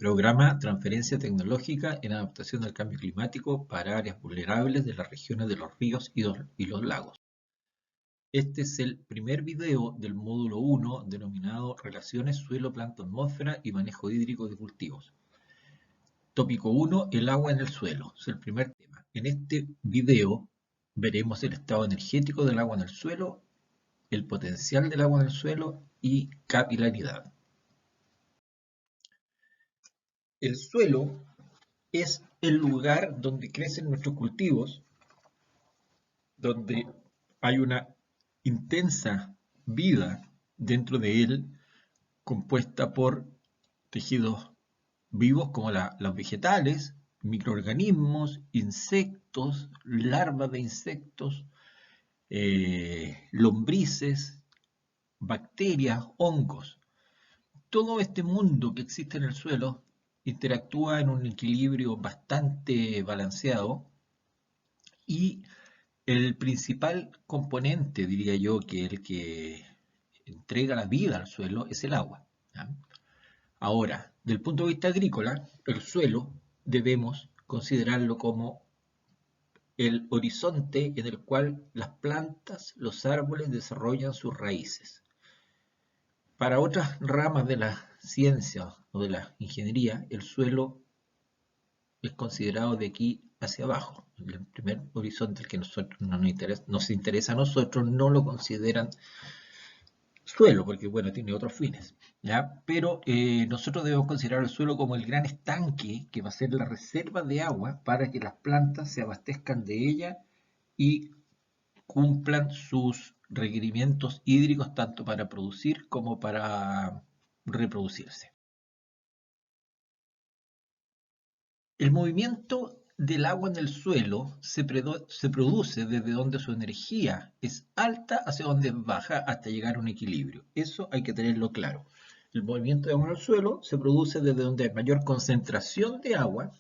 Programa Transferencia Tecnológica en Adaptación al Cambio Climático para áreas vulnerables de las regiones de los ríos y los lagos. Este es el primer video del módulo 1 denominado Relaciones suelo-plancton-atmósfera y manejo hídrico de cultivos. Tópico 1, el agua en el suelo, es el primer tema. En este video veremos el estado energético del agua en el suelo, el potencial del agua en el suelo y capilaridad. El suelo es el lugar donde crecen nuestros cultivos, donde hay una intensa vida dentro de él, compuesta por tejidos vivos como los vegetales, microorganismos, insectos, larvas de insectos, lombrices, bacterias, hongos. Todo este mundo que existe en el suelo interactúa en un equilibrio bastante balanceado y el principal componente, diría yo, que el que entrega la vida al suelo es el agua, ¿ya? Ahora, desde el punto de vista agrícola, el suelo debemos considerarlo como el horizonte en el cual las plantas, los árboles desarrollan sus raíces. Para otras ramas de la ciencia o de la ingeniería, el suelo es considerado de aquí hacia abajo. El primer horizonte, el que nos interesa a nosotros, no lo consideran suelo, porque bueno, tiene otros fines, ¿ya? Pero nosotros debemos considerar el suelo como el gran estanque que va a ser la reserva de agua para que las plantas se abastezcan de ella y cumplan sus requerimientos hídricos tanto para producir como para reproducirse. El movimiento del agua en el suelo se produce desde donde su energía es alta hacia donde es baja hasta llegar a un equilibrio. Eso hay que tenerlo claro. El movimiento de agua en el suelo se produce desde donde hay mayor concentración de agua,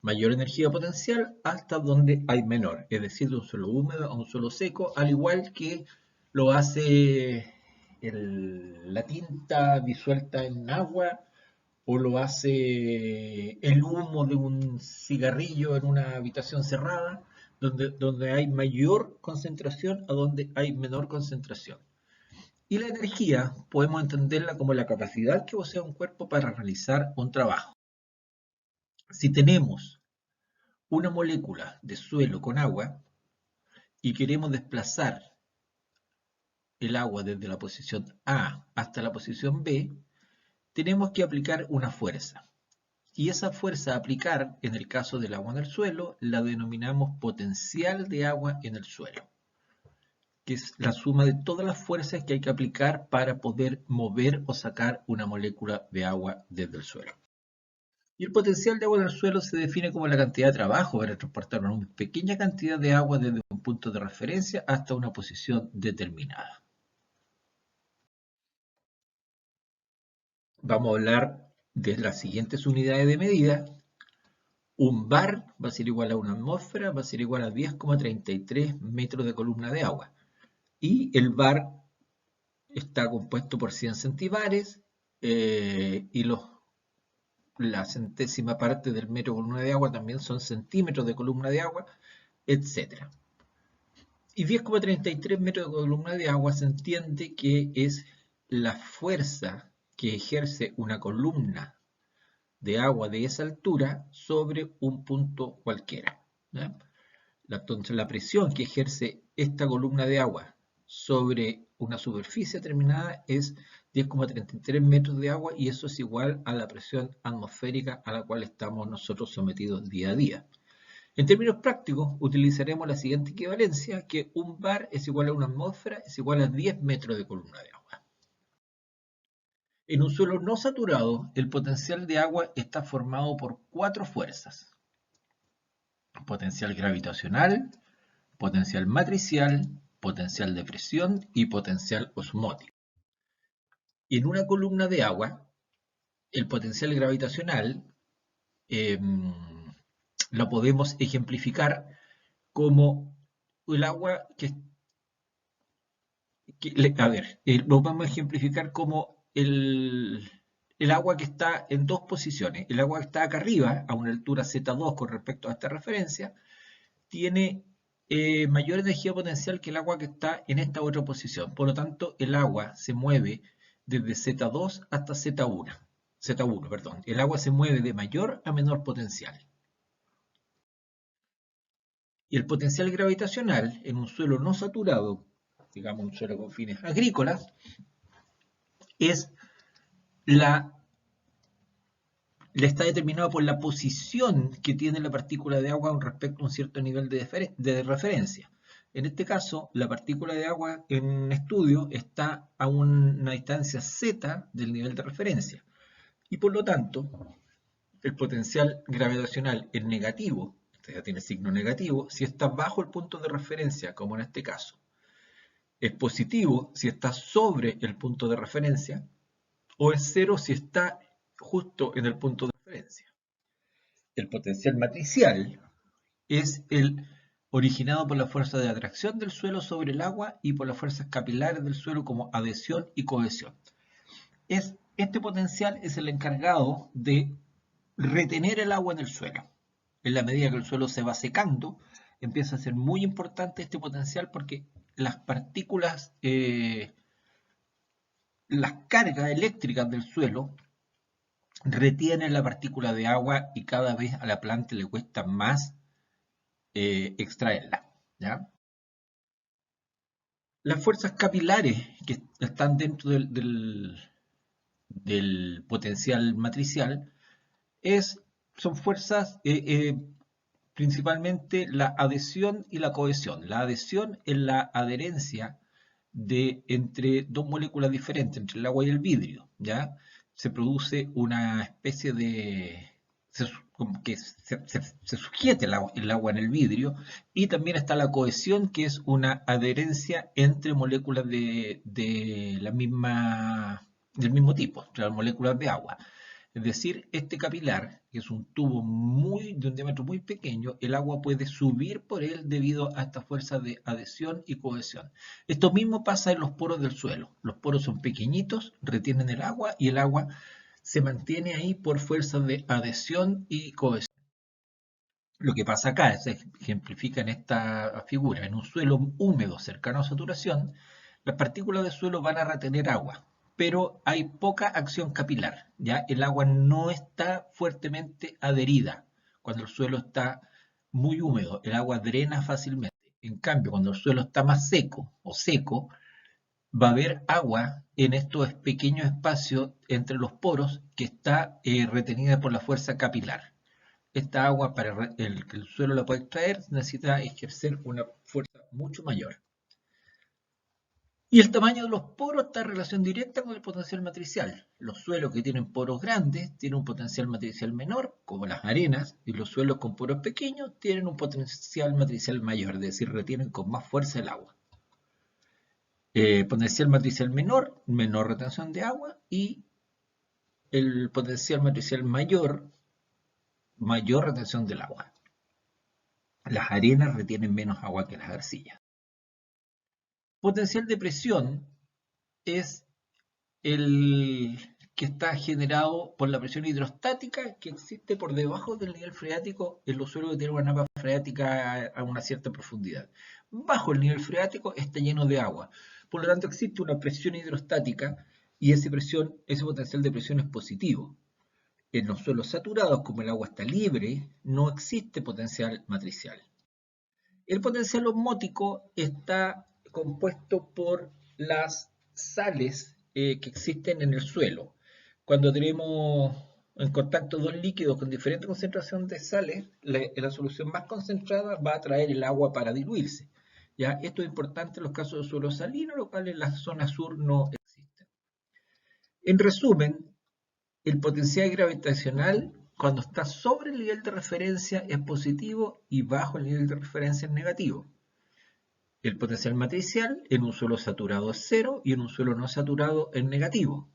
mayor energía potencial, hasta donde hay menor, es decir, de un suelo húmedo a un suelo seco, al igual que lo hace la tinta disuelta en agua o lo hace el humo de un cigarrillo en una habitación cerrada, donde hay mayor concentración a donde hay menor concentración. Y la energía podemos entenderla como la capacidad que posee un cuerpo para realizar un trabajo. Si tenemos una molécula de suelo con agua y queremos desplazar el agua desde la posición A hasta la posición B, tenemos que aplicar una fuerza. Y esa fuerza a aplicar, en el caso del agua en el suelo, la denominamos potencial de agua en el suelo, que es la suma de todas las fuerzas que hay que aplicar para poder mover o sacar una molécula de agua desde el suelo. Y el potencial de agua en el suelo se define como la cantidad de trabajo para transportar una pequeña cantidad de agua desde un punto de referencia hasta una posición determinada. Vamos a hablar de las siguientes unidades de medida. Un bar va a ser igual a una atmósfera, va a ser igual a 10,33 metros de columna de agua. Y el bar está compuesto por 100 centibares y la centésima parte del metro de columna de agua también son centímetros de columna de agua, etc. Y 10,33 metros de columna de agua se entiende que es la fuerza que ejerce una columna de agua de esa altura sobre un punto cualquiera, ¿ya? Entonces la presión que ejerce esta columna de agua sobre una superficie determinada es 10,33 metros de agua y eso es igual a la presión atmosférica a la cual estamos nosotros sometidos día a día. En términos prácticos utilizaremos la siguiente equivalencia, que un bar es igual a una atmósfera, es igual a 10 metros de columna de agua. En un suelo no saturado, el potencial de agua está formado por 4 fuerzas: potencial gravitacional, potencial matricial, potencial de presión y potencial osmótico. Y en una columna de agua, el potencial gravitacional lo podemos ejemplificar como el agua lo vamos a ejemplificar como el agua que está en dos posiciones. El agua que está acá arriba, a una altura Z2 con respecto a esta referencia, tiene mayor energía potencial que el agua que está en esta otra posición. Por lo tanto, el agua se mueve desde Z2 hasta Z1. Z1, perdón. El agua se mueve de mayor a menor potencial. Y el potencial gravitacional en un suelo no saturado, digamos un suelo con fines agrícolas, está determinado por la posición que tiene la partícula de agua con respecto a un cierto nivel de referencia. En este caso, la partícula de agua en estudio está a una distancia z del nivel de referencia. Y por lo tanto, el potencial gravitacional es negativo, ya tiene signo negativo, si está bajo el punto de referencia, como en este caso. Es positivo si está sobre el punto de referencia, o es cero si está justo en el punto de referencia. El potencial matricial es el originado por la fuerza de atracción del suelo sobre el agua y por las fuerzas capilares del suelo como adhesión y cohesión. Este potencial es el encargado de retener el agua en el suelo. En la medida que el suelo se va secando, empieza a ser muy importante este potencial porque las partículas, las cargas eléctricas del suelo retienen la partícula de agua y cada vez a la planta le cuesta más extraerla, ¿ya? Las fuerzas capilares que están dentro del potencial matricial son fuerzas principalmente la adhesión y la cohesión. La adhesión es la adherencia entre dos moléculas diferentes, entre el agua y el vidrio, ¿ya? Se produce una especie de... como que se sujete el agua en el vidrio, y también está la cohesión, que es una adherencia entre moléculas del mismo tipo, entre las moléculas de agua. Es decir, este capilar, que es un tubo de un diámetro muy pequeño, el agua puede subir por él debido a esta fuerza de adhesión y cohesión. Esto mismo pasa en los poros del suelo. Los poros son pequeñitos, retienen el agua y el agua se mantiene ahí por fuerza de adhesión y cohesión. Lo que pasa acá, se ejemplifica en esta figura, en un suelo húmedo cercano a saturación, las partículas de suelo van a retener agua, pero hay poca acción capilar, ¿ya? El agua no está fuertemente adherida cuando el suelo está muy húmedo, el agua drena fácilmente. En cambio, cuando el suelo está más seco o seco, va a haber agua en estos pequeños espacios entre los poros que está retenida por la fuerza capilar. Esta agua, para que el suelo la pueda extraer, necesita ejercer una fuerza mucho mayor. Y el tamaño de los poros está en relación directa con el potencial matricial. Los suelos que tienen poros grandes tienen un potencial matricial menor, como las arenas, y los suelos con poros pequeños tienen un potencial matricial mayor, es decir, retienen con más fuerza el agua. Potencial matricial menor, menor retención de agua, y el potencial matricial mayor, mayor retención del agua. Las arenas retienen menos agua que las arcillas. Potencial de presión es el que está generado por la presión hidrostática que existe por debajo del nivel freático en los suelos que tienen una napa freática a una cierta profundidad. Bajo el nivel freático está lleno de agua. Por lo tanto, existe una presión hidrostática y ese potencial de presión es positivo. En los suelos saturados, como el agua está libre, no existe potencial matricial. El potencial osmótico está compuesto por las sales que existen en el suelo. Cuando tenemos en contacto dos líquidos con diferente concentración de sales, la solución más concentrada va a atraer el agua para diluirse. ¿Ya? Esto es importante en los casos de suelo salino, lo cual en la zona sur no existe. En resumen, el potencial gravitacional, cuando está sobre el nivel de referencia, es positivo y bajo el nivel de referencia es negativo. El potencial matricial en un suelo saturado es cero y en un suelo no saturado es negativo.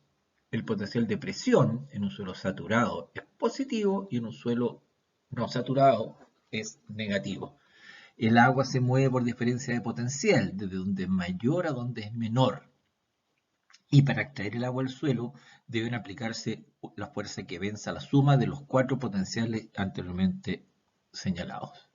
El potencial de presión en un suelo saturado es positivo y en un suelo no saturado es negativo. El agua se mueve por diferencia de potencial, desde donde es mayor a donde es menor. Y para extraer el agua al suelo deben aplicarse la fuerza que venza la suma de los cuatro potenciales anteriormente señalados.